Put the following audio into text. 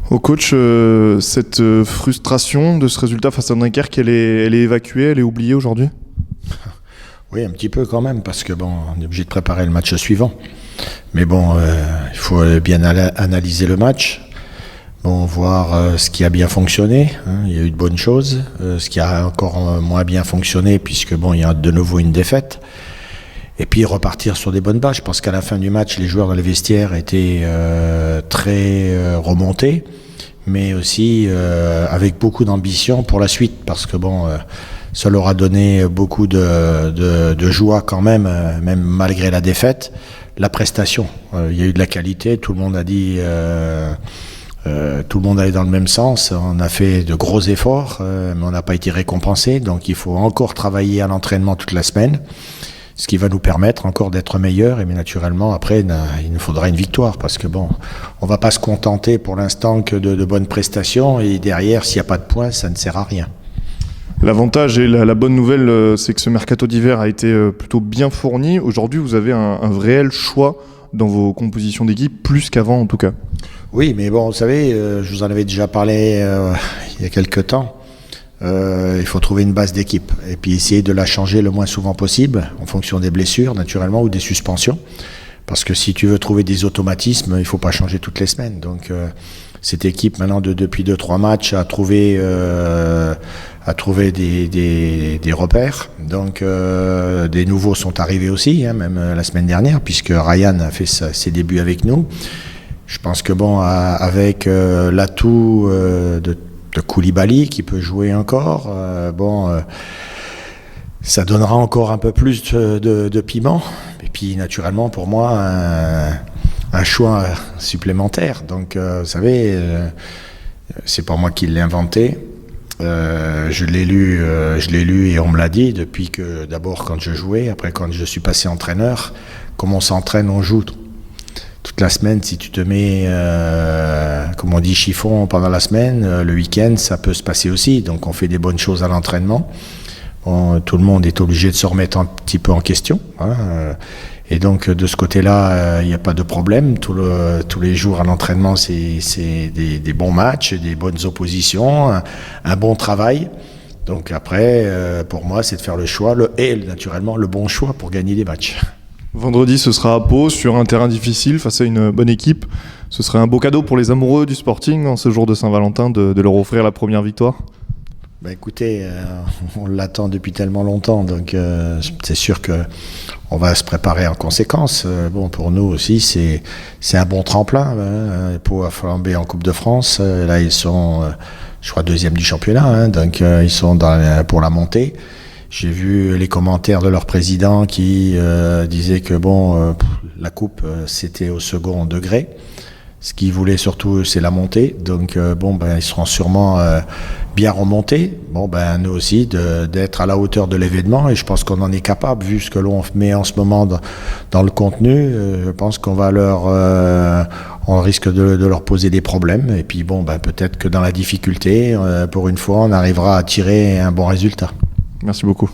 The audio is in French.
Au coach, cette frustration de ce résultat face à Dunkerque, elle est évacuée, elle est oubliée aujourd'hui? Oui, un petit peu quand même, parce que bon, on est obligé de préparer le match suivant. Mais bon, il faut bien analyser le match, bon, voir ce qui a bien fonctionné. Il y a eu de bonnes choses, ce qui a encore moins bien fonctionné, puisque bon, il y a de nouveau une défaite. Et puis repartir sur des bonnes bases. Je pense qu'à la fin du match, les joueurs dans les vestiaires étaient très remontés, mais aussi avec beaucoup d'ambition pour la suite, parce que bon, ça leur a donné beaucoup de joie quand même, même malgré la défaite. La prestation, il y a eu de la qualité, tout le monde a dit, tout le monde allait dans le même sens. On a fait de gros efforts, mais on n'a pas été récompensé, donc il faut encore travailler à l'entraînement toute la semaine. Ce qui va nous permettre encore d'être meilleurs, et mais naturellement après il nous faudra une victoire, parce que bon, on va pas se contenter pour l'instant que de bonnes prestations, et derrière s'il n'y a pas de points, ça ne sert à rien. L'avantage et la bonne nouvelle, c'est que ce mercato d'hiver a été plutôt bien fourni. Aujourd'hui, vous avez un réel choix dans vos compositions d'équipe, plus qu'avant en tout cas. Oui, mais bon, vous savez, je vous en avais déjà parlé il y a quelques temps. Il faut trouver une base d'équipe et puis essayer de la changer le moins souvent possible en fonction des blessures naturellement ou des suspensions, parce que si tu veux trouver des automatismes, il faut pas changer toutes les semaines. Donc cette équipe maintenant depuis 2-3 matchs a trouvé des repères. Donc des nouveaux sont arrivés aussi, même la semaine dernière, puisque Ryan a fait ses débuts avec nous. Je pense que bon, avec l'atout de Koulibaly qui peut jouer encore, ça donnera encore un peu plus de piment, et puis naturellement pour moi un choix supplémentaire. Donc vous savez, c'est pas moi qui l'ai inventé, je l'ai lu et on me l'a dit depuis que, d'abord quand je jouais, après quand je suis passé entraîneur, comme on s'entraîne, on joue toute la semaine. Si tu te mets, comme on dit, chiffon pendant la semaine, le week-end, ça peut se passer aussi. Donc on fait des bonnes choses à l'entraînement. Tout le monde est obligé de se remettre un petit peu en question. Et donc de ce côté-là, il n'y a pas de problème. Tous les jours à l'entraînement, c'est des bons matchs, des bonnes oppositions, un bon travail. Donc après, pour moi, c'est de faire le choix, naturellement le bon choix pour gagner des matchs. Vendredi, ce sera à Pau, sur un terrain difficile, face à une bonne équipe. Ce serait un beau cadeau pour les amoureux du Sporting en ce jour de Saint-Valentin de leur offrir la première victoire. Écoutez, on l'attend depuis tellement longtemps, donc c'est sûr qu'on va se préparer en conséquence. Bon, pour nous aussi, c'est un bon tremplin. Pau a flambé en Coupe de France. Là, ils sont, je crois, deuxième du championnat, donc ils sont pour la montée. J'ai vu les commentaires de leur président qui disait que bon, la coupe c'était au second degré. Ce qu'ils voulaient surtout, c'est la montée. Donc ils seront sûrement bien remontés. Nous aussi d'être à la hauteur de l'événement, et je pense qu'on en est capable vu ce que l'on met en ce moment dans le contenu. Je pense qu'on va on risque de leur poser des problèmes. Et puis peut-être que dans la difficulté, pour une fois, on arrivera à tirer un bon résultat. Merci beaucoup.